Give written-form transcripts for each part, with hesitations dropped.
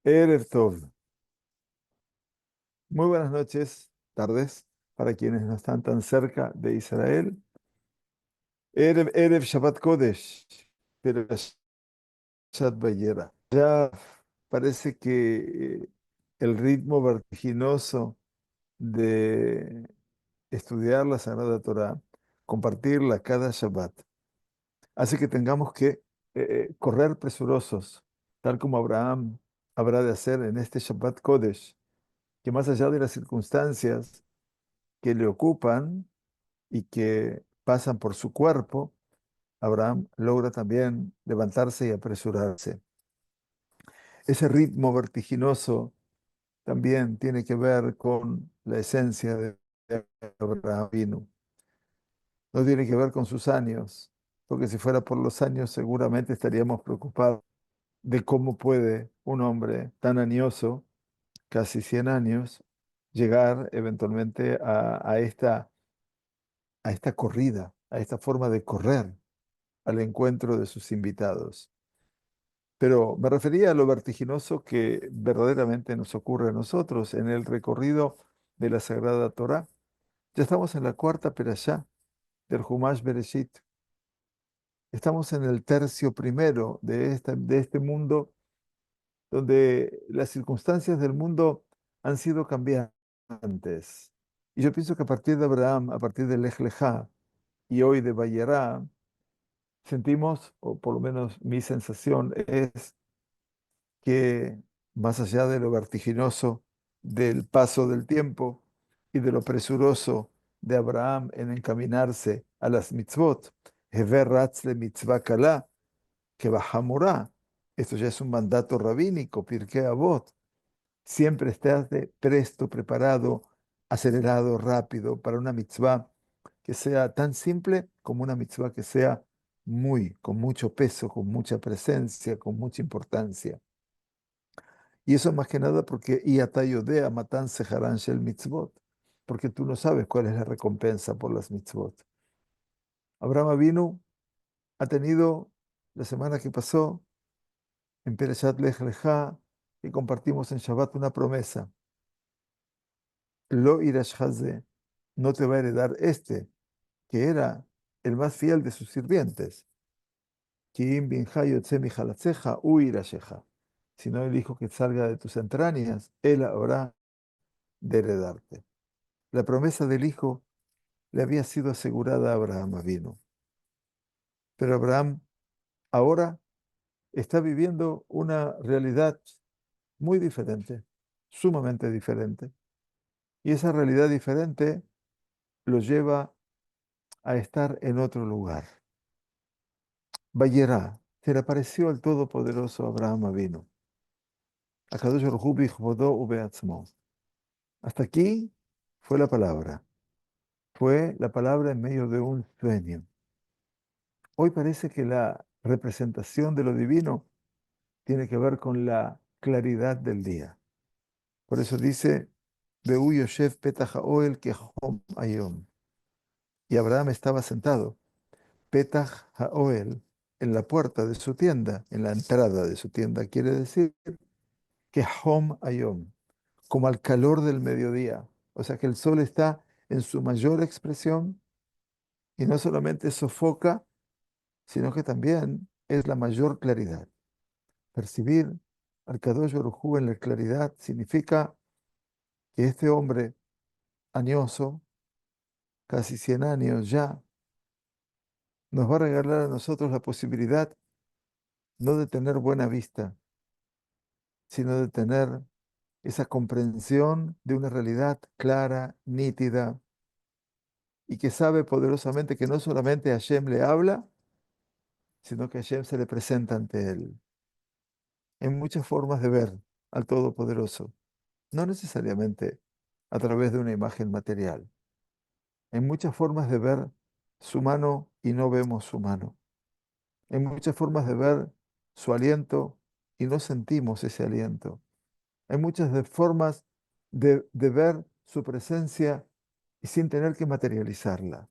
Erev Tov. Muy buenas noches, tardes, para quienes no están tan cerca de Israel. Erev Shabbat Kodesh, Perashat Vayera. Ya parece que el ritmo vertiginoso de estudiar la Sagrada Torah, compartirla cada Shabbat, hace que tengamos que correr presurosos, tal como Abraham habrá de hacer en este Shabbat Kodesh, que más allá de las circunstancias que le ocupan y que pasan por su cuerpo, Abraham logra también levantarse y apresurarse. Ese ritmo vertiginoso también tiene que ver con la esencia de Abraham Avinu. No tiene que ver con sus años, porque si fuera por los años seguramente estaríamos preocupados de cómo puede un hombre tan añoso, casi 100 años, llegar eventualmente a esta corrida, a esta forma de correr al encuentro de sus invitados. Pero me refería a lo vertiginoso que verdaderamente nos ocurre a nosotros en el recorrido de la Sagrada Torá. Ya estamos en la cuarta perashá del Humash Bereshit. Estamos en el tercio primero de este mundo, donde las circunstancias del mundo han sido cambiantes. Y yo pienso que a partir de Abraham, a partir de Lej Lejá y hoy de Vayera, sentimos, o por lo menos mi sensación es que más allá de lo vertiginoso del paso del tiempo y de lo presuroso de Abraham en encaminarse a las mitzvot, Hever Ratzle mitzvah kalá, que bajamurá, esto ya es un mandato rabínico, Pirkei Avot, siempre estás de presto, preparado, acelerado, rápido para una mitzvah que sea tan simple como una mitzvah que sea con mucho peso, con mucha presencia, con mucha importancia. Y eso más que nada porque Iatayodea matan seharan shel mitzvot, porque tú no sabes cuál es la recompensa por las mitzvot. Abraham Avinu ha tenido la semana que pasó en Perashat Lej Lejá y compartimos en Shabbat una promesa. Lo irash hazeh, no te va a heredar este, que era el más fiel de sus sirvientes. Ki im bincha yotze mijalatzeja u irasheja. Si no el hijo que salga de tus entrañas, él habrá de heredarte. La promesa del hijo le había sido asegurada a Abraham Avinu. Pero Abraham ahora está viviendo una realidad muy diferente, sumamente diferente. Y esa realidad diferente lo lleva a estar en otro lugar. Vayera, se le apareció el todopoderoso Abraham Avinu. Akadosh Baruj Hu bichvodó ubeatzmo. Hasta aquí fue la palabra. Fue la palabra en medio de un sueño. Hoy parece que la representación de lo divino tiene que ver con la claridad del día. Por eso dice, Be'u Yoshev Petach Ha'oel Kehom Hayom. Y Abraham estaba sentado, Petach Ha'oel, en la puerta de su tienda, en la entrada de su tienda, quiere decir Kehom Hayom, como al calor del mediodía. O sea que el sol está en su mayor expresión y no solamente sofoca, sino que también es la mayor claridad. Percibir al Kadosh Baruj Hu en la claridad significa que este hombre añoso, casi 100 años ya, nos va a regalar a nosotros la posibilidad no de tener buena vista, sino de tener esa comprensión de una realidad clara, nítida, y que sabe poderosamente que no solamente Hashem le habla, sino que Hashem se le presenta ante él. Hay muchas formas de ver al Todopoderoso, no necesariamente a través de una imagen material. Hay muchas formas de ver su mano y no vemos su mano. Hay muchas formas de ver su aliento y no sentimos ese aliento. Hay muchas formas de ver su presencia y sin tener que materializarla.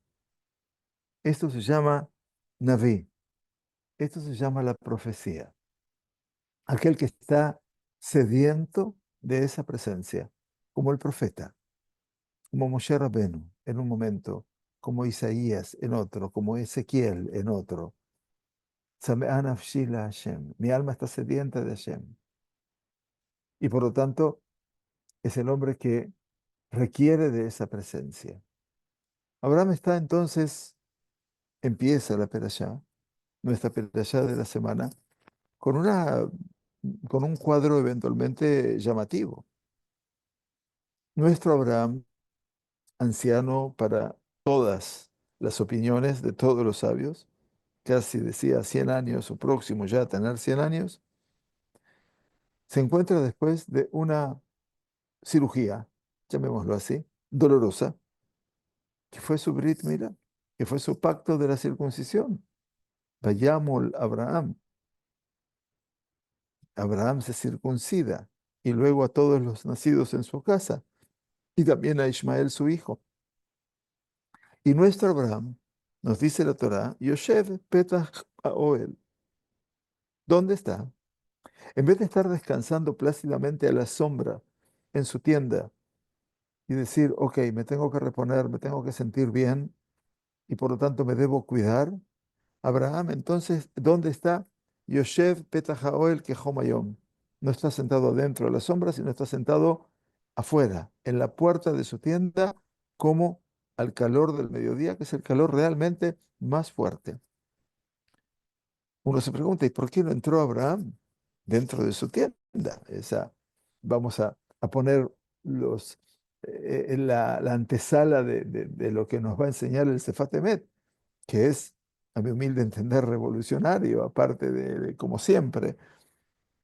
Esto se llama Naví. Esto se llama la profecía. Aquel que está sediento de esa presencia, como el profeta, como Moshe Rabenu en un momento, como Isaías en otro, como Ezequiel en otro. Tzame'a nafshi la Hashem. Mi alma está sedienta de Hashem. Y por lo tanto, es el hombre que requiere de esa presencia. Abraham está entonces, empieza la perashá, nuestra perashá de la semana, con con un cuadro eventualmente llamativo. Nuestro Abraham, anciano para todas las opiniones de todos los sabios, casi decía 100 años o próximo ya a tener 100 años, se encuentra después de una cirugía, llamémoslo así, dolorosa, que fue su Brit Mila, que fue su pacto de la circuncisión. Vayamol Abraham. Abraham se circuncida y luego a todos los nacidos en su casa y también a Ismael su hijo. Y nuestro Abraham, nos dice la Torá, Yoshev Petach Oel. ¿Dónde está? En vez de estar descansando plácidamente a la sombra en su tienda y decir, ok, me tengo que reponer, me tengo que sentir bien y por lo tanto me debo cuidar, Abraham, entonces, ¿dónde está? Yoshev Petach Oel Kehomayom. No está sentado adentro de la sombra, sino está sentado afuera, en la puerta de su tienda, como al calor del mediodía, que es el calor realmente más fuerte. Uno se pregunta, ¿y por qué no entró Abraham dentro de su tienda? Vamos a poner la antesala de lo que nos va a enseñar el Sefat Emet, que es, a mi humilde entender, revolucionario, aparte de como siempre.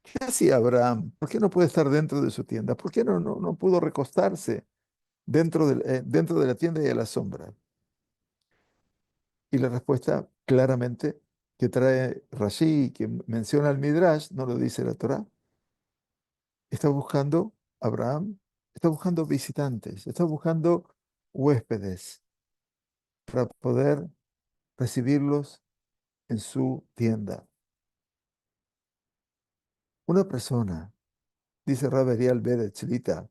¿Qué hacía Abraham? ¿Por qué no puede estar dentro de su tienda? ¿Por qué no pudo recostarse dentro de la tienda y a la sombra? Y la respuesta claramente que trae Rashi, que menciona el Midrash, no lo dice la Torá, está buscando, Abraham, está buscando visitantes, está buscando huéspedes para poder recibirlos en su tienda. Una persona, dice Rabbi Ariel Beret Tzlita,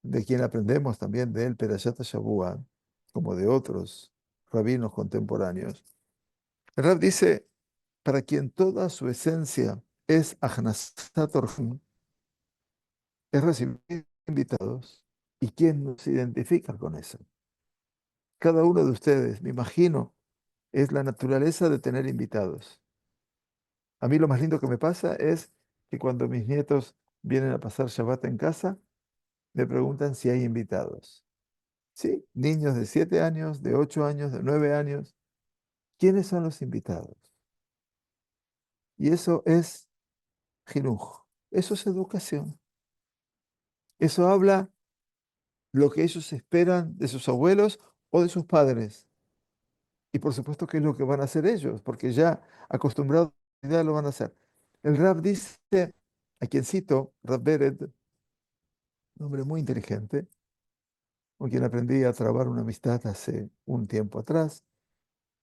de quien aprendemos también de él, Perashat Shavua, como de otros rabinos contemporáneos. El Rab dice, para quien toda su esencia es Ahnasat Orhim, es recibir invitados. ¿Y quién nos identifica con eso? Cada uno de ustedes, me imagino, es la naturaleza de tener invitados. A mí lo más lindo que me pasa es que cuando mis nietos vienen a pasar Shabbat en casa, me preguntan si hay invitados. Sí, niños de 7 años, de 8 años, de 9 años. ¿Quiénes son los invitados? Y eso es jinuj, eso es educación. Eso habla lo que ellos esperan de sus abuelos o de sus padres. Y por supuesto que es lo que van a hacer ellos, porque ya acostumbrados ya lo van a hacer. El Rab dice, a quien cito, Rab Bered, un hombre muy inteligente, con quien aprendí a trabar una amistad hace un tiempo atrás.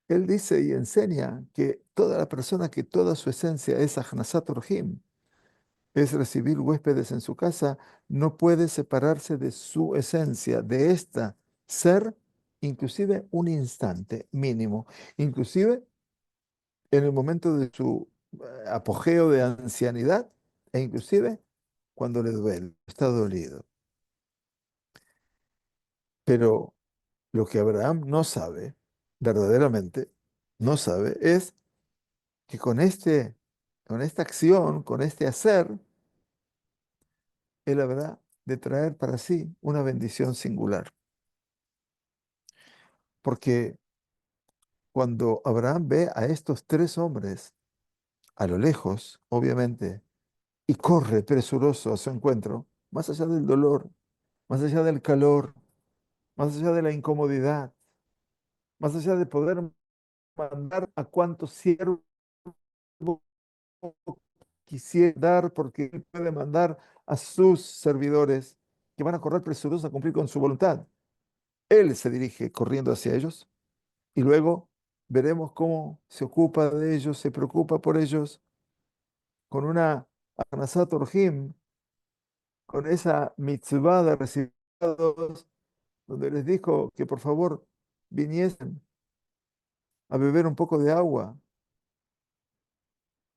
Él dice y enseña que toda la persona que toda su esencia es Ahnasat Orhim, es recibir huéspedes en su casa, no puede separarse de su esencia, de esta ser, inclusive un instante mínimo, inclusive en el momento de su apogeo de ancianidad e inclusive cuando le duele, está dolido. Pero lo que Abraham no sabe, verdaderamente, no sabe, es que con esta acción, con este hacer, él habrá de traer para sí una bendición singular. Porque cuando Abraham ve a estos tres hombres a lo lejos, obviamente, y corre presuroso a su encuentro, más allá del dolor, más allá del calor, más allá de la incomodidad, más allá de poder mandar a cuantos siervos quisiera dar, porque él puede mandar a sus servidores que van a correr presurosos a cumplir con su voluntad. Él se dirige corriendo hacia ellos y luego veremos cómo se ocupa de ellos, se preocupa por ellos con una Arnasat Orjim, con esa mitzvah de recibir a todos, donde les dijo que por favor viniesen a beber un poco de agua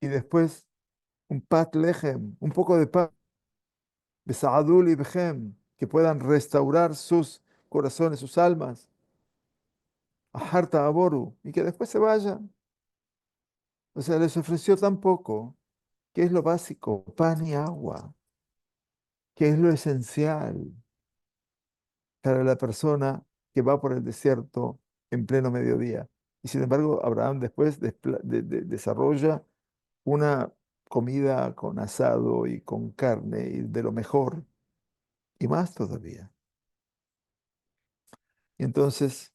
y después un pat lejem, un poco de pan, besaadul y bejem, que puedan restaurar sus corazones, sus almas, a harta aboru, y que después se vayan. O sea, les ofreció tan poco, que es lo básico, pan y agua, que es lo esencial para la persona que va por el desierto en pleno mediodía. Y sin embargo, Abraham después desarrolla una comida con asado y con carne y de lo mejor, y más todavía. Y entonces,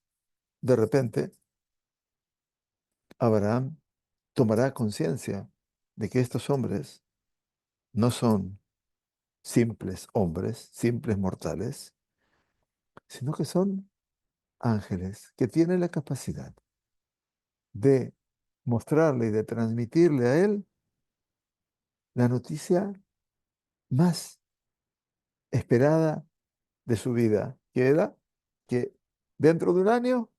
de repente, Abraham tomará conciencia de que estos hombres no son simples hombres, simples mortales, sino que son ángeles que tienen la capacidad de mostrarle y de transmitirle a él la noticia más esperada de su vida, que era que dentro de un año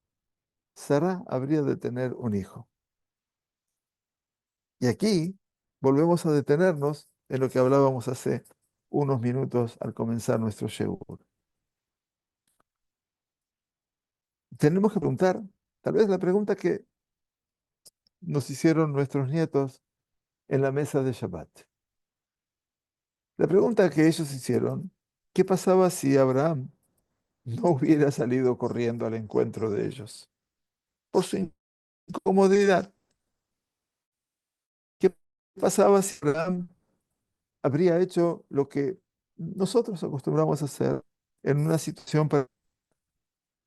Sara habría de tener un hijo. Y aquí volvemos a detenernos en lo que hablábamos hace unos minutos al comenzar nuestro Sheur. Tenemos que preguntar, tal vez la pregunta que nos hicieron nuestros nietos en la mesa de Shabbat. La pregunta que ellos hicieron, ¿qué pasaba si Abraham no hubiera salido corriendo al encuentro de ellos? Por su incomodidad. ¿Qué pasaba si Abraham habría hecho lo que nosotros acostumbramos a hacer en una situación para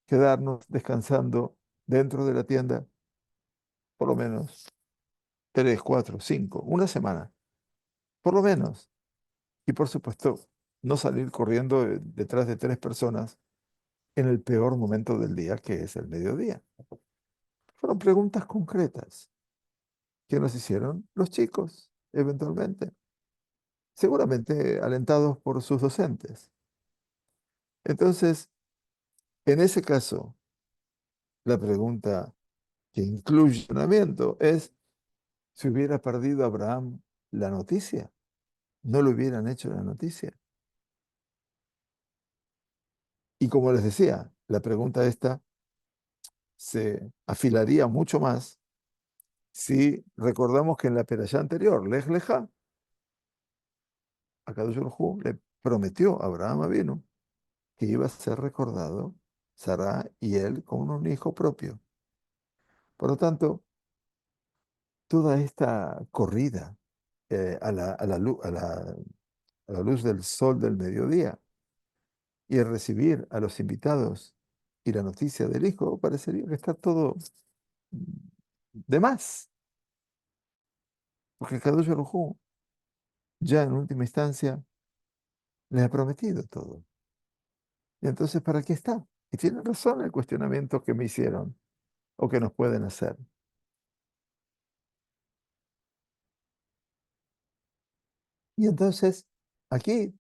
quedarnos descansando dentro de la tienda por lo menos 3, 4, 5, una semana, por lo menos? Y por supuesto, no salir corriendo detrás de 3 personas en el peor momento del día, que es el mediodía. Fueron preguntas concretas que nos hicieron los chicos, eventualmente, seguramente alentados por sus docentes. Entonces, en ese caso, la pregunta que incluye razonamiento es si hubiera perdido Abraham la noticia, no le hubieran hecho la noticia. Y como les decía, la pregunta esta se afilaría mucho más si recordamos que en la perashá anterior, Lej Lejá, Akadosh Baruj Hu le prometió a Abraham Avinu que iba a ser recordado Sará y él con un hijo propio. Por lo tanto, toda esta corrida a la luz del sol del mediodía y el recibir a los invitados y la noticia del hijo, parecería que está todo de más, porque Kadosh Baruj Hu ya en última instancia les ha prometido todo. Y entonces, ¿para qué está? Y tienen razón el cuestionamiento que me hicieron o que nos pueden hacer. Y entonces, aquí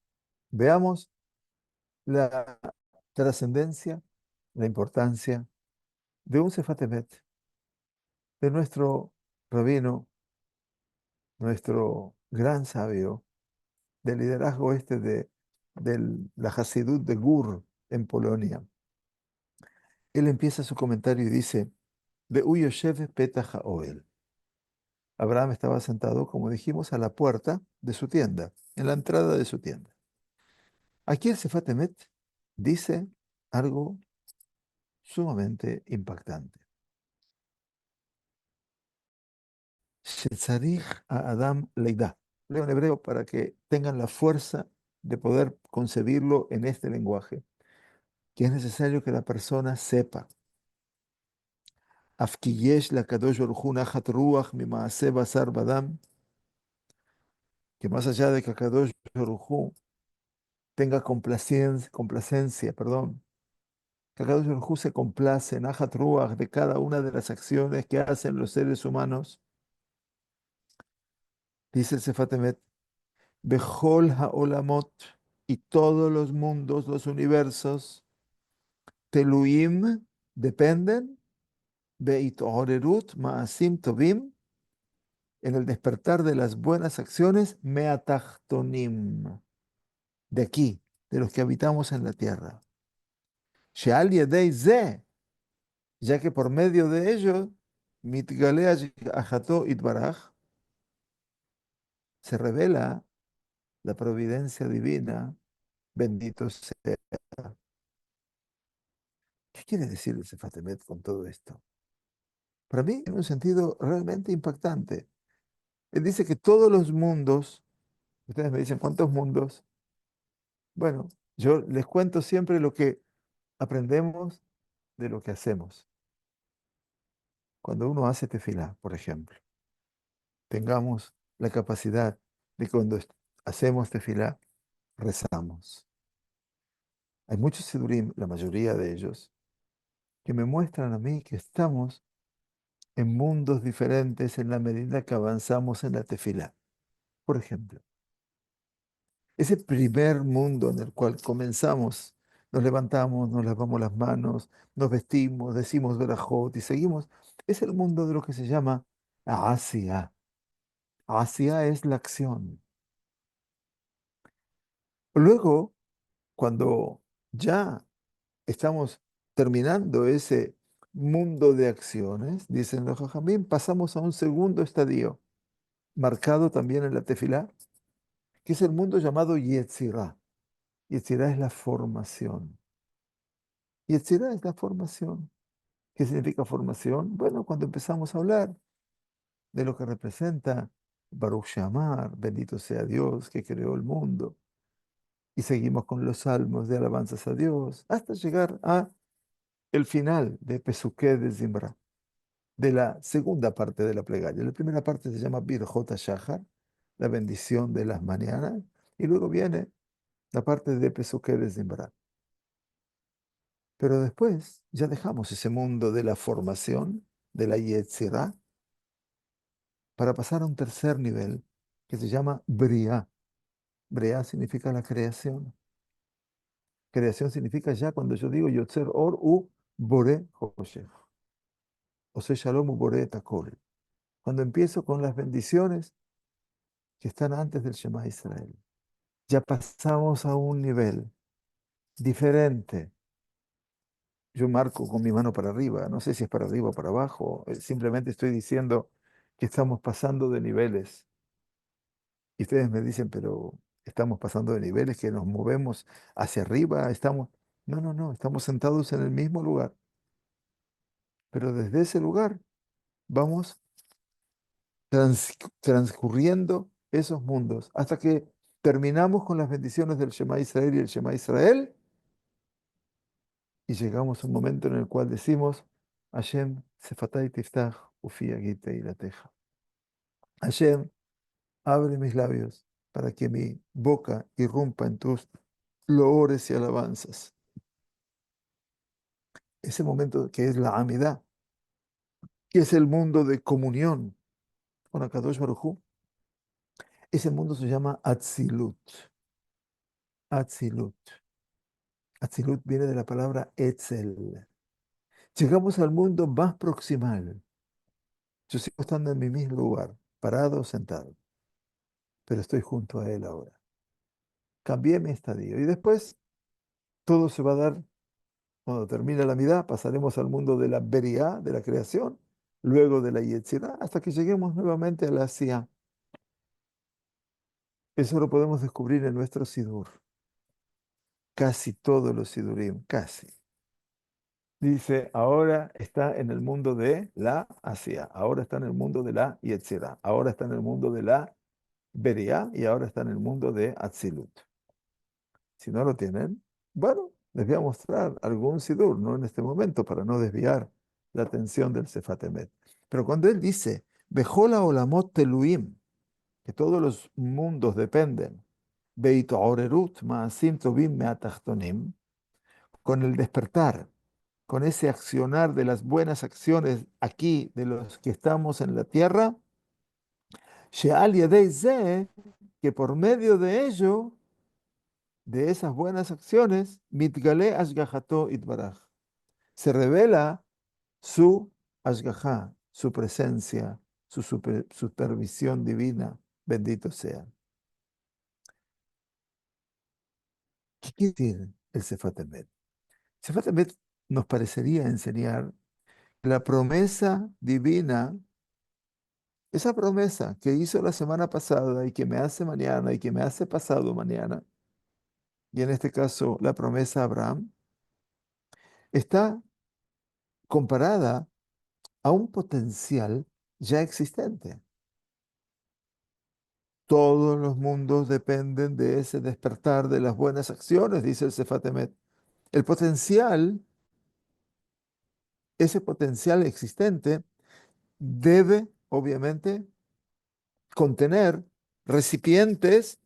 veamos la trascendencia, la importancia de un Sefat Emet, de nuestro rabino, nuestro gran sabio, del liderazgo de la Hasidut de Gur en Polonia. Él empieza su comentario y dice, de Uyoshev Petach Oel. Abraham estaba sentado, como dijimos, a la puerta de su tienda, en la entrada de su tienda. Aquí el Sefat Emet dice algo sumamente impactante. Shetzarich a Adam Leida. Leo en hebreo para que tengan la fuerza de poder concebirlo en este lenguaje, que es necesario que la persona sepa. Afkiyesh la kadosh baruj hu nachat ruach mimaaseh basar badam, que más allá de que Kadosh Baruj Hu tenga complacencia, perdón, que Kadosh Baruj Hu se complace en Ajat Ruach de cada una de las acciones que hacen los seres humanos, dice el Sefat Emet, Bejol haolamot, y todos los mundos, los universos, teluim, dependen, beit'orerut ma'asim tovim, en el despertar de las buenas acciones, meatachtonim, de aquí, de los que habitamos en la tierra. Sheal yedei ze, ya que por medio de ellos, mitgalea ajato itbaraj, se revela la providencia divina, bendito sea. ¿Qué quiere decir el Sefatemet con todo esto? Para mí, en un sentido realmente impactante. Él dice que todos los mundos, ustedes me dicen, ¿cuántos mundos? Bueno, yo les cuento siempre lo que aprendemos de lo que hacemos. Cuando uno hace tefilá, por ejemplo, tengamos la capacidad de cuando hacemos tefilá, rezamos. Hay muchos sidurim, la mayoría de ellos, que me muestran a mí que estamos en mundos diferentes en la medida que avanzamos en la tefilá. Por ejemplo, ese primer mundo en el cual comenzamos, nos levantamos, nos lavamos las manos, nos vestimos, decimos verajot y seguimos, es el mundo de lo que se llama Asia. Asia es la acción. Luego, cuando ya estamos terminando ese mundo de acciones, dicen los Jajamim, pasamos a un segundo estadio, marcado también en la tefilá, que es el mundo llamado Yetzirah. Yetzirah es la formación. Yetzirah es la formación. ¿Qué significa formación? Bueno, cuando empezamos a hablar de lo que representa Baruch Shamar, bendito sea Dios que creó el mundo, y seguimos con los salmos de alabanzas a Dios, hasta llegar a el final de Pesuké de Zimra, de la segunda parte de la plegaria. La primera parte se llama Birjot Shahar, la bendición de las mañanas, y luego viene la parte de Pesuké de Zimra. Pero después ya dejamos ese mundo de la formación, de la Yetzirah, para pasar a un tercer nivel que se llama Briah. Briah significa la creación. Creación significa ya cuando yo digo Yotzer Or u Bore Hoshech, o sea, Shalom u Bore Takol. Cuando empiezo con las bendiciones que están antes del Shema Israel. Ya pasamos a un nivel diferente. Yo marco con mi mano para arriba, no sé si es para arriba o para abajo, simplemente estoy diciendo que estamos pasando de niveles. Y ustedes me dicen, pero estamos pasando de niveles, que nos movemos hacia arriba, estamos... No, no, no, estamos sentados en el mismo lugar, pero desde ese lugar vamos transcurriendo esos mundos hasta que terminamos con las bendiciones del Shema Israel y el Shema Israel y llegamos a un momento en el cual decimos, Hashem, Sefatay Tiftach, Ufi Agite Ilateja. Hashem, abre mis labios para que mi boca irrumpa en tus loores y alabanzas. Ese momento que es la Amidad, que es el mundo de comunión con Akadosh Baruj Hu, ese mundo se llama Atzilut. Atzilut. Atzilut viene de la palabra Etzel. Llegamos al mundo más proximal. Yo sigo estando en mi mismo lugar, parado o sentado, pero estoy junto a él ahora. Cambié mi estadio y después todo se va a dar. Cuando termine la mitad, pasaremos al mundo de la Beriah, de la creación, luego de la Yetzirah, hasta que lleguemos nuevamente a la Asiá. Eso lo podemos descubrir en nuestro Sidur. Casi todos los Sidurim, casi. Dice, ahora está en el mundo de la Asia, ahora está en el mundo de la Yetzirah, ahora está en el mundo de la Beriah y ahora está en el mundo de Atzilut. Si no lo tienen, bueno, les voy a mostrar algún Sidur, no en este momento, para no desviar la atención del Sefatemet. Pero cuando él dice, Bejola olamot teluim, que todos los mundos dependen, Beit'orerut ma'asim tovim me'atachtonim, con el despertar, con ese accionar de las buenas acciones aquí, de los que estamos en la tierra, She'al yadei ze que por medio de ello, de esas buenas acciones, mitgale ashgahato itbaraj, se revela su ashgahá, su presencia, su supervisión divina, bendito sea. ¿Qué quiere decir el Sefat Emet? Sefat Emet nos parecería enseñar que la promesa divina, esa promesa que hizo la semana pasada y que me hace mañana y que me hace pasado mañana, y en este caso la promesa a Abraham, está comparada a un potencial ya existente. Todos los mundos dependen de ese despertar de las buenas acciones, dice el Sefat Emet. El potencial, ese potencial existente, debe, obviamente, contener recipientes,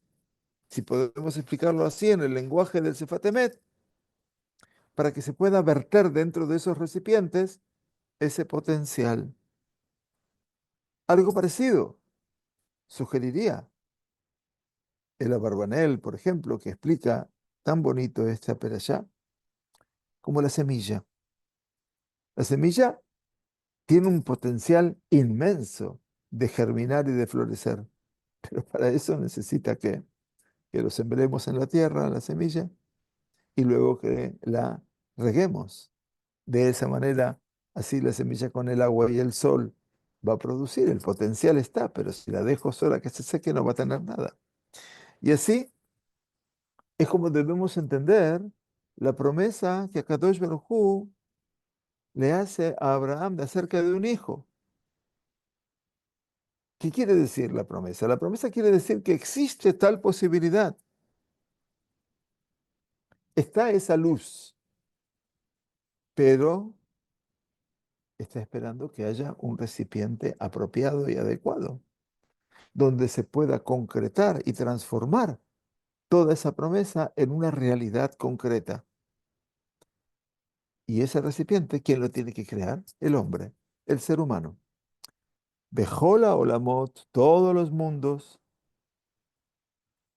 si podemos explicarlo así en el lenguaje del Sefat Emet, para que se pueda verter dentro de esos recipientes ese potencial. Algo parecido sugeriría el Abarbanel, por ejemplo, que explica tan bonito esta perashá, como la semilla. La semilla tiene un potencial inmenso de germinar y de florecer, pero para eso necesita que lo sembremos en la tierra, la semilla, y luego que la reguemos. De esa manera, así la semilla con el agua y el sol va a producir, el potencial está, pero si la dejo sola que se seque no va a tener nada. Y así es como debemos entender la promesa que Akadosh Baruj Hu le hace a Abraham de acerca de un hijo. ¿Qué quiere decir la promesa? La promesa quiere decir que existe tal posibilidad. Está esa luz, pero está esperando que haya un recipiente apropiado y adecuado, donde se pueda concretar y transformar toda esa promesa en una realidad concreta. Y ese recipiente, ¿quién lo tiene que crear? El hombre, el ser humano. Bejola Olamot, todos los mundos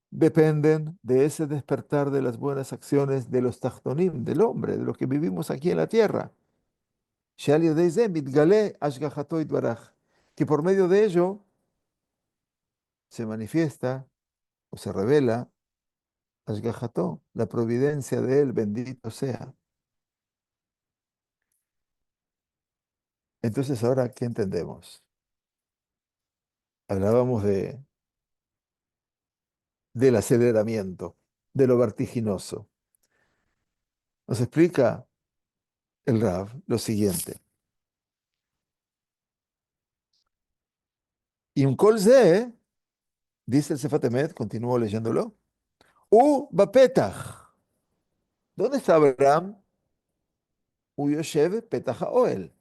dependen de ese despertar de las buenas acciones de los Tachtonim, del hombre, de los que vivimos aquí en la tierra. She'al yedei ze mitgale ashgahato yitbaraj, que por medio de ello se manifiesta o se revela ashgahato, la providencia de él, bendito sea. Entonces, ahora, ¿qué entendemos? Hablábamos del aceleramiento, de lo vertiginoso. Nos explica el Rav lo siguiente. Y un kol ze, dice el Sefat Emet, continúo leyéndolo, u bapetach. ¿Dónde está Abraham? U yoshev petach haoel.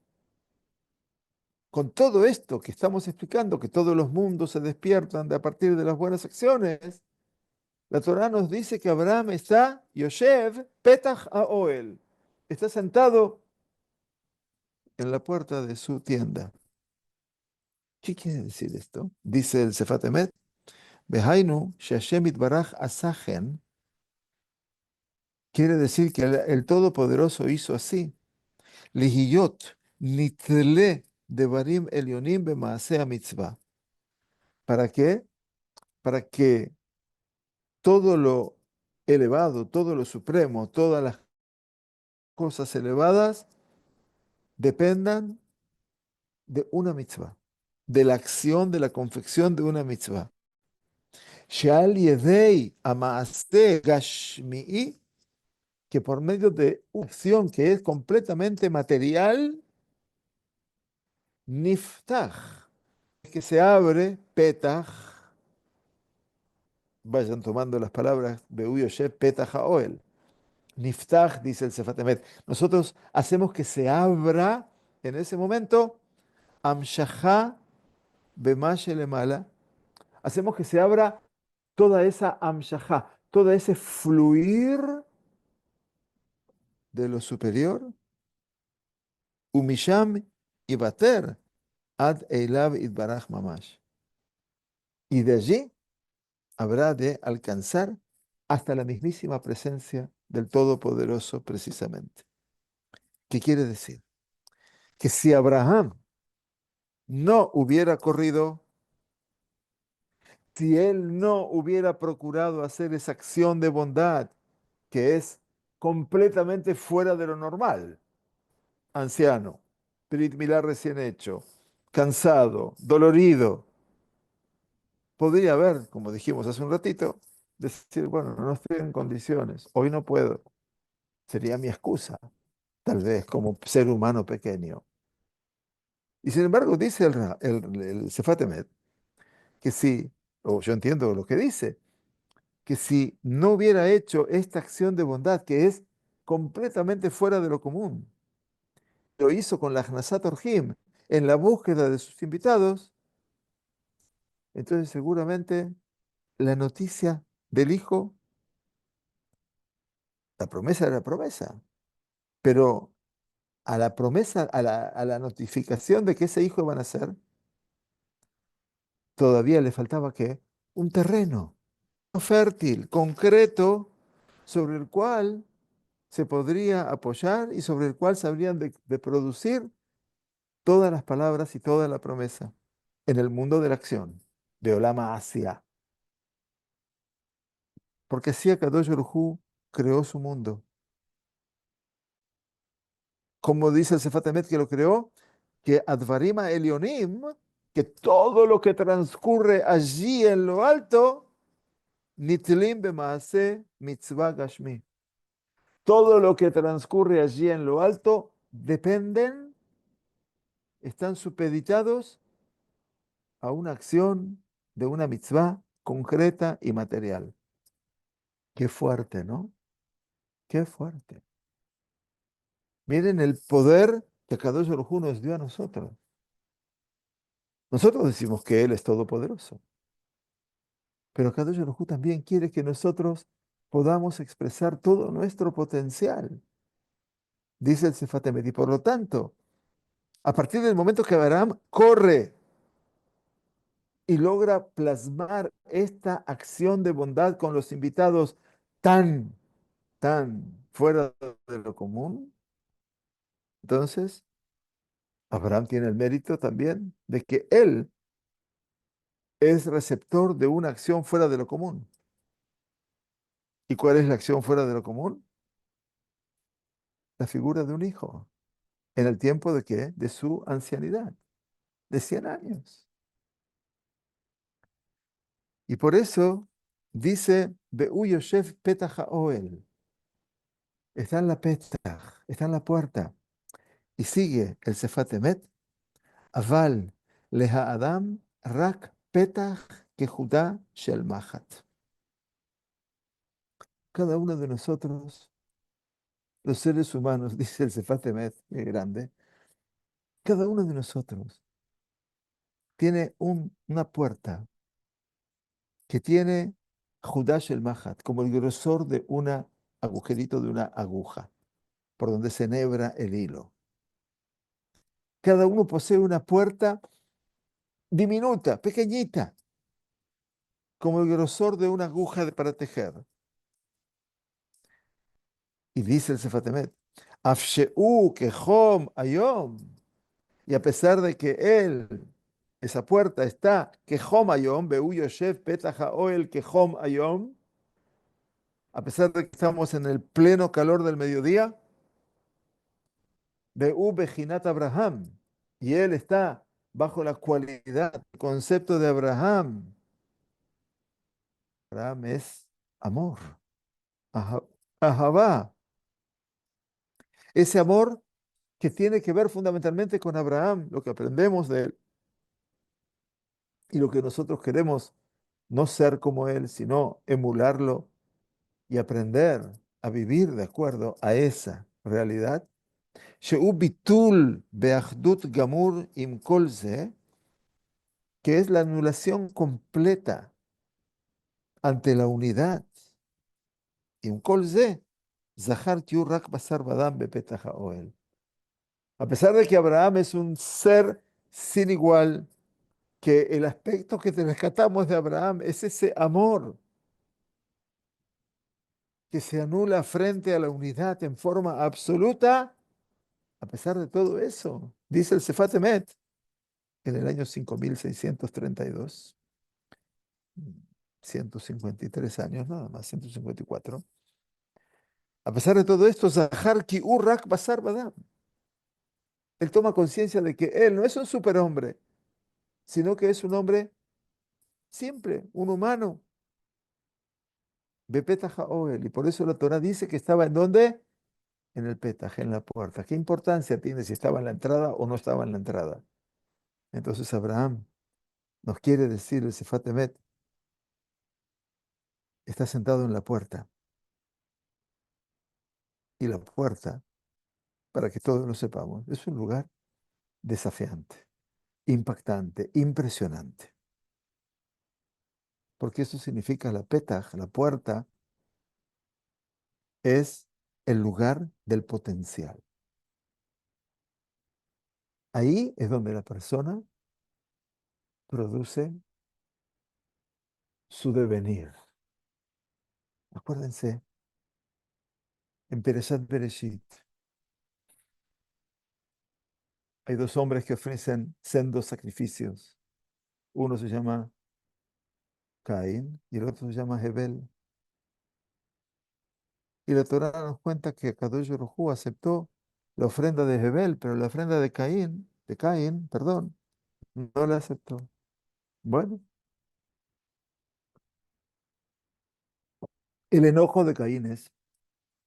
Con todo esto que estamos explicando, que todos los mundos se despiertan de a partir de las buenas acciones, la Torá nos dice que Abraham está yoshev petach haoel. Está sentado en la puerta de su tienda. ¿Qué quiere decir esto? Dice el Sefat Emet, Behainu, Shashem Itbaraj Asajen, quiere decir que el Todopoderoso hizo así. Lihiyot, nitle devarim elionim bemaaseh mitzvah. ¿Para qué? Para que todo lo elevado, todo lo supremo, todas las cosas elevadas dependan de una mitzvah, de la acción, de la confección de una mitzvah. Sheal yedei amaaseh gashmi'i, que por medio de una acción que es completamente material, niftach, que se abre, petach, vayan tomando las palabras de Uyoshe, petach haoel. Niftach, dice el Sefat Emet, nosotros hacemos que se abra en ese momento, amshachá b'mashelemala, hacemos que se abra toda esa amshachá, todo ese fluir de lo superior, umisham ibater ad eilav itbarach mamash. Y de allí habrá de alcanzar hasta la mismísima presencia del Todopoderoso precisamente. ¿Qué quiere decir? Que si Abraham no hubiera corrido, si él no hubiera procurado hacer esa acción de bondad que es completamente fuera de lo normal, anciano, Brit Milá recién hecho, cansado, dolorido, podría haber, como dijimos hace un ratito, decir, bueno, no estoy en condiciones, hoy no puedo. Sería mi excusa, tal vez, como ser humano pequeño. Y sin embargo, dice el Sefat Emet que si, o yo entiendo lo que dice, que si no hubiera hecho esta acción de bondad, que es completamente fuera de lo común, lo hizo con la Hnasat Orjim, en la búsqueda de sus invitados, entonces seguramente la noticia del hijo, la promesa era promesa, pero a la promesa, a la notificación de que ese hijo iba a nacer, todavía le faltaba ¿qué? Un terreno fértil, concreto, sobre el cual se podría apoyar y sobre el cual se habrían de producir todas las palabras y toda la promesa en el mundo de la acción, de Olama Asia. Porque así Akadosh Baruj Hu creó su mundo. Como dice el Sefat Emet que lo creó, que Advarima Elionim, que todo lo que transcurre allí en lo alto, Nitlim Bemaase Mitzvah Gashmi. Todo lo que transcurre allí en lo alto dependen, están supeditados a una acción de una mitzvah concreta y material. Qué fuerte, ¿no? Qué fuerte. Miren el poder que Kadosh Baruj Hu nos dio a nosotros. Nosotros decimos que Él es todopoderoso, pero Kadosh Baruj Hu también quiere que nosotros podamos expresar todo nuestro potencial, dice el Sefat Emet. Y por lo tanto, a partir del momento que Abraham corre y logra plasmar esta acción de bondad con los invitados tan, tan fuera de lo común, entonces Abraham tiene el mérito también de que él es receptor de una acción fuera de lo común. ¿Y cuál es la acción fuera de lo común? La figura de un hijo. ¿En el tiempo de qué? De su ancianidad, de 100 años. Y por eso dice, Be'u Yosef Petach HaOel, está en la Petach, está en la puerta. Y sigue el Sefat Emet, Aval leha Adam rak Petach kehudá shel Machat. Cada uno de nosotros, los seres humanos, dice el Sefat Emet, que grande, cada uno de nosotros tiene una puerta que tiene Judash el Mahat, como el grosor de un agujerito de una aguja, por donde se enhebra el hilo. Cada uno posee una puerta diminuta, pequeñita, como el grosor de una aguja para tejer. Y dice el Sefatemet, Afsheu kehom ayom, y a pesar de que él, esa puerta está kehom ayom, Beu Yoshev Petach HaOel kehom ayom, a pesar de que estamos en el pleno calor del mediodía, Beu Bejinat Abraham, y él está bajo la cualidad, el concepto de Abraham. Abraham es amor, Ahavá, ese amor que tiene que ver fundamentalmente con Abraham, lo que aprendemos de él y lo que nosotros queremos no ser como él, sino emularlo y aprender a vivir de acuerdo a esa realidad. שהוא ביטול באחדות גמור עם כל זה, que es la anulación completa ante la unidad. עם כל זה, זכר תהיו רק בשר ודם בפתח האוהל. A pesar de que Abraham es un ser sin igual, que el aspecto que te rescatamos de Abraham es ese amor que se anula frente a la unidad en forma absoluta, a pesar de todo eso, dice el Sefat Emet en el año 5632, 153 años nada más, 154. A pesar de todo esto, Zahar ki Urrak Basar Badam. Él toma conciencia de que él no es un superhombre, sino que es un hombre simple, un humano. Bepetah Oel. Y por eso la Torah dice que estaba en dónde? En el Petaj, en la puerta. ¿Qué importancia tiene si estaba en la entrada o no estaba en la entrada? Entonces Abraham nos quiere decir el Sefat Emet, está sentado en la puerta. Y la puerta, para que todos lo sepamos, es un lugar desafiante, impactante, impresionante. Porque eso significa la Petaj, la puerta, es el lugar del potencial. Ahí es donde la persona produce su devenir. Acuérdense, en Pereshat Bereshit hay dos hombres que ofrecen sendos sacrificios. Uno se llama Caín y el otro se llama Hebel. Y la Torá nos cuenta que Kadosh Baruj Hu aceptó la ofrenda de Hebel, pero la ofrenda de Caín, perdón, no la aceptó. Bueno, el enojo de Caín es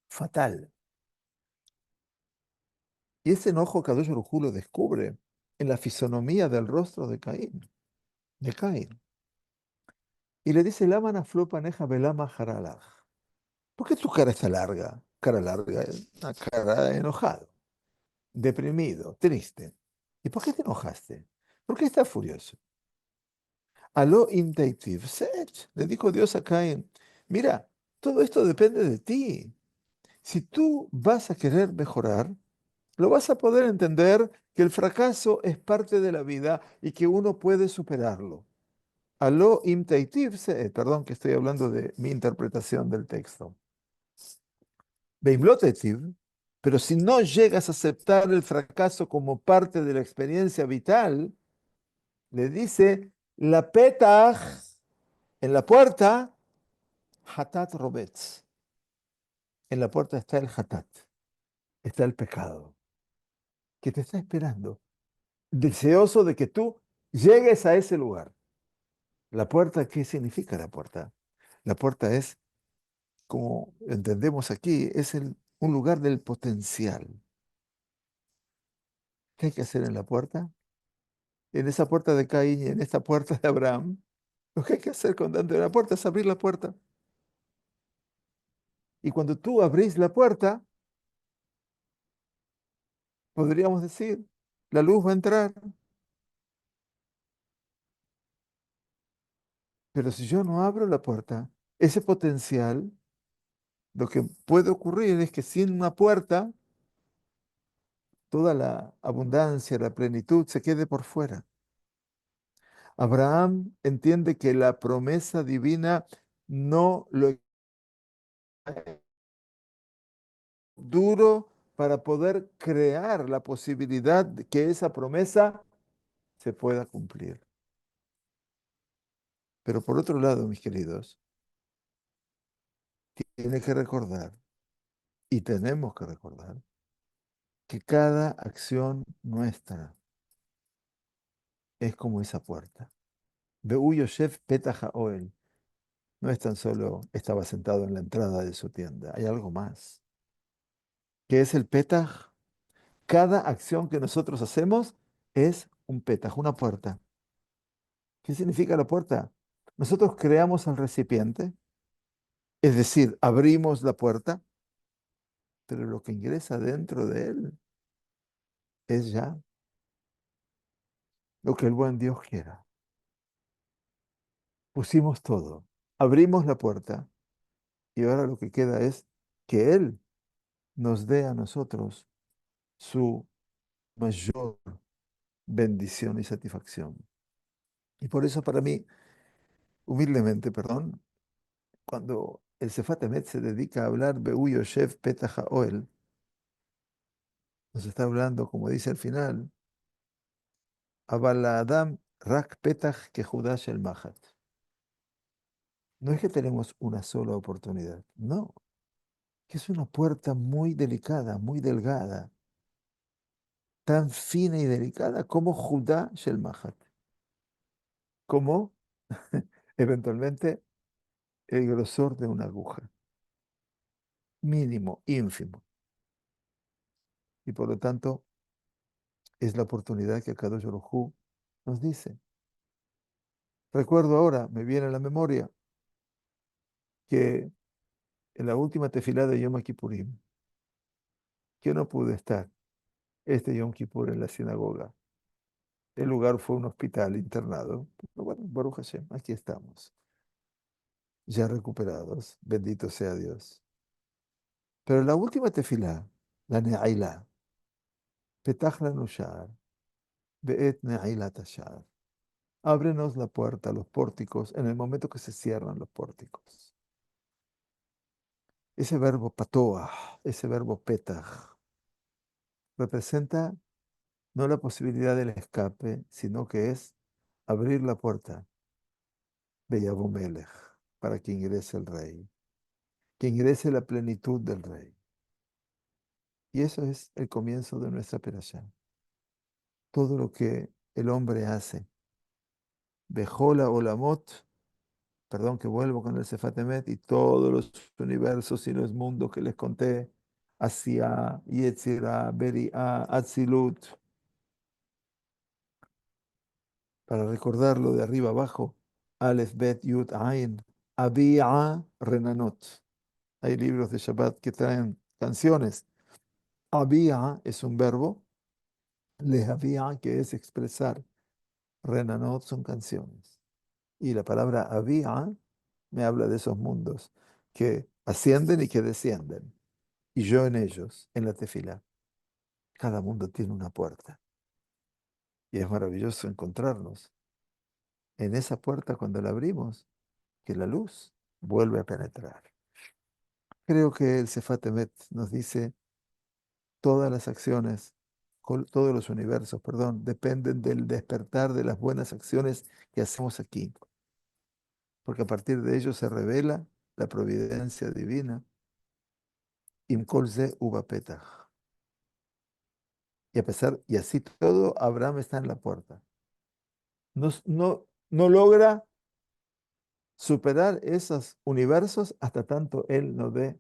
fatal. Y ese enojo Kadosh Baruj Hu lo descubre en la fisonomía del rostro de Caín. Y le dice, Lama nafló paneja belama haralaj. ¿Por qué tu cara está larga? Cara larga, una cara enojado, deprimido, triste. ¿Y por qué te enojaste? ¿Por qué estás furioso? Aló inteitiv sech, le dijo Dios a Caín, mira, todo esto depende de ti. Si tú vas a querer mejorar, lo vas a poder entender que el fracaso es parte de la vida y que uno puede superarlo. Aló inteitiv sech, perdón que estoy hablando de mi interpretación del texto. Beimlotetiv, pero si no llegas a aceptar el fracaso como parte de la experiencia vital, le dice, la petach, en la puerta, hatat robetz. En la puerta está el hatat, está el pecado, que te está esperando, deseoso de que tú llegues a ese lugar. La puerta, ¿qué significa la puerta? La puerta es, como entendemos aquí, es un lugar del potencial. ¿Qué hay que hacer en la puerta? En esa puerta de Caín y en esta puerta de Abraham, lo que hay que hacer con dentro de la puerta es abrir la puerta. Y cuando tú abrís la puerta, podríamos decir, la luz va a entrar. Pero si yo no abro la puerta, ese potencial, lo que puede ocurrir es que sin una puerta, toda la abundancia, la plenitud se quede por fuera. Abraham entiende que la promesa divina no lo duro para poder crear la posibilidad de que esa promesa se pueda cumplir. Pero por otro lado, mis queridos, tiene que recordar, y tenemos que recordar, que cada acción nuestra es como esa puerta. Be'u Yosef Petach Oel. No es tan solo estaba sentado en la entrada de su tienda, hay algo más. ¿Qué es el Petach? Cada acción que nosotros hacemos es un Petach, una puerta. ¿Qué significa la puerta? Nosotros creamos el recipiente, es decir, abrimos la puerta, pero lo que ingresa dentro de él es ya lo que el buen Dios quiera. Pusimos todo, abrimos la puerta y ahora lo que queda es que Él nos dé a nosotros su mayor bendición y satisfacción. Y por eso para mí, humildemente, perdón, cuando el Sefat Emet se dedica a hablar Be'u Yoshev Petach HaOel, nos está hablando, como dice al final, Aval Adam Rak Petach Kehudash el Mahat. No es que tenemos una sola oportunidad, no, que es una puerta muy delicada, muy delgada, tan fina y delicada como Judá Shel Mahat, como eventualmente el grosor de una aguja, mínimo, ínfimo. Y por lo tanto, es la oportunidad que Kadosh Baruj Hu nos dice. Recuerdo ahora, me viene a la memoria, que en la última tefilá de Yom Kippurim, que no pude estar este Yom Kippur en la sinagoga. El lugar fue un hospital internado. Pero bueno, Baruch Hashem, aquí estamos, ya recuperados, bendito sea Dios. Pero en la última tefilá, la Ne'ilá, Petach lanu sha'ar, be'et Ne'ilat hasha'ar. Ábrenos la puerta, los pórticos, en el momento que se cierran los pórticos. Ese verbo patoah, ese verbo petach, representa no la posibilidad del escape, sino que es abrir la puerta de Yahweh Melech para que ingrese el rey, que ingrese la plenitud del rey. Y eso es el comienzo de nuestra perashá. Todo lo que el hombre hace, Bejola Olamot, perdón que vuelvo con el Sefatemet, y todos los universos y los mundos que les conté, Asia, Yetzirah, Beriah, Atzilut, para recordarlo de arriba abajo, Aleph, Bet, Yud, Ain, Abia, Renanot. Hay libros de Shabbat que traen canciones. Abia es un verbo, lehavia, que es expresar. Renanot son canciones. Y la palabra Abia me habla de esos mundos que ascienden y que descienden. Y yo en ellos, en la tefila. Cada mundo tiene una puerta. Y es maravilloso encontrarnos en esa puerta cuando la abrimos, que la luz vuelve a penetrar. Creo que el Sefat Emet nos dice todas las acciones, todos los universos, perdón, dependen del despertar de las buenas acciones que hacemos aquí, porque a partir de ello se revela la providencia divina. Im kol ze uva petach. Y a pesar, y así todo, Abraham está en la puerta. No logra superar esos universos hasta tanto él no dé,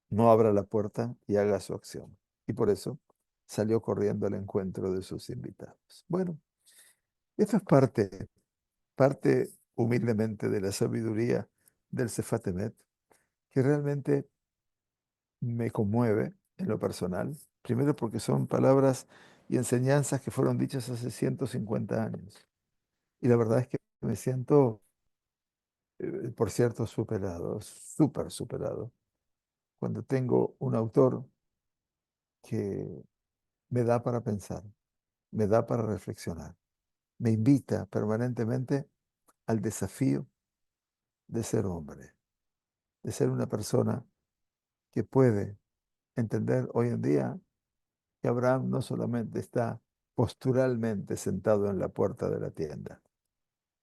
no abra la puerta y haga su acción. Y por eso salió corriendo al encuentro de sus invitados. Bueno, esto es parte humildemente de la sabiduría del Sefat Emet, que realmente me conmueve en lo personal. Primero porque son palabras y enseñanzas que fueron dichas hace 150 años. Y la verdad es que me siento, por cierto, superado, súper superado, cuando tengo un autor que me da para pensar, me da para reflexionar, me invita permanentemente al desafío de ser hombre, de ser una persona que puede entender hoy en día que Abraham no solamente está posturalmente sentado en la puerta de la tienda,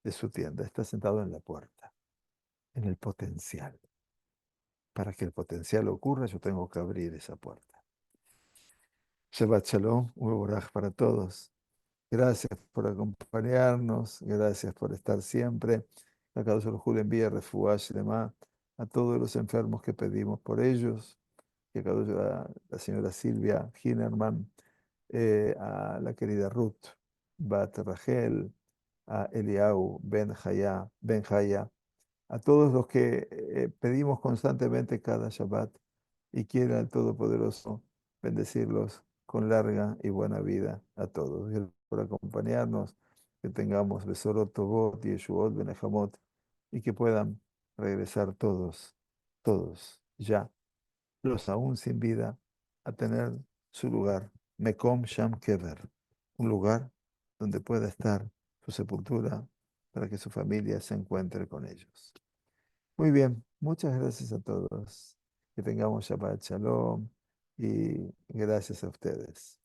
de su tienda, está sentado en la puerta, en el potencial. Para que el potencial ocurra, yo tengo que abrir esa puerta. Shabbat Shalom, Uboraj para todos. Gracias por acompañarnos, gracias por estar siempre. La Kadosh Baruj Hu le envía refuash y demás a todos los enfermos que pedimos por ellos. Que la señora Silvia Hinerman, a la querida Ruth Bat Rachel, a Eliau Ben Haya, a todos los que pedimos constantemente cada Shabbat y quiera el Todopoderoso bendecirlos con larga y buena vida a todos. Gracias por acompañarnos, que tengamos Besorot Tovot, Yeshuot, Benejamot y que puedan regresar todos ya los aún sin vida, a tener su lugar, Mekom Sham Kever, un lugar donde pueda estar su sepultura para que su familia se encuentre con ellos. Muy bien, muchas gracias a todos. Que tengamos Shabbat Shalom y gracias a ustedes.